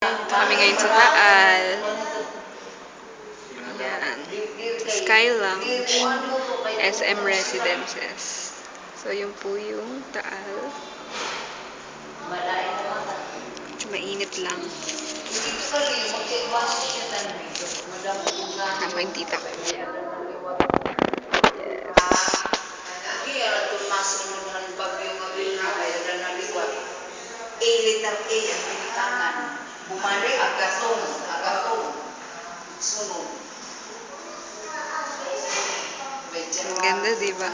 Ito kami ngayon sa Taal. Yan. Sky Lounge. SM Residences. So, yun po yung Taal. Medyo mainit lang. Ano yung tita ko? Bumalik agatong sunod. Ang ganda, diba?